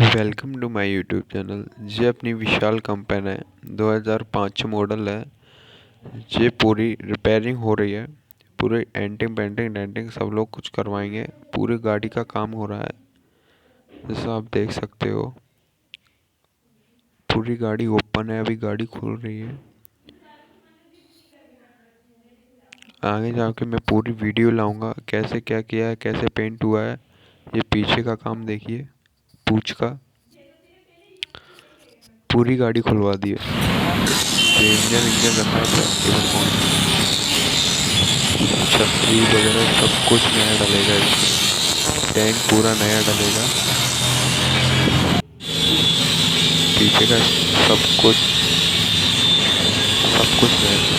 Welcome to my YouTube channel. ये अपनी विशाल company है, 2005 मॉडल है। ये पूरी रिपेयरिंग हो रही है। पूरी एंटिंग पेंटिंग डेंटिंग सब लोग कुछ करवाएंगे। पूरी गाड़ी का काम हो रहा है, जैसा आप देख सकते हो। पूरी गाड़ी ओपन है, अभी गाड़ी खुल रही है। आगे जाके मैं पूरी वीडियो लाऊंगा, कैसे क्या किया है, कैसे पेंट हुआ है। ये पीछे का काम देखिए, पूछ का पूरी गाड़ी खुलवा दी है। जो इंजन इंजन रखा है इधर कौन, छतरी वगैरह सब कुछ नया डलेगा इसमें। टैंक पूरा नया डलेगा। पीछे का सब कुछ नया।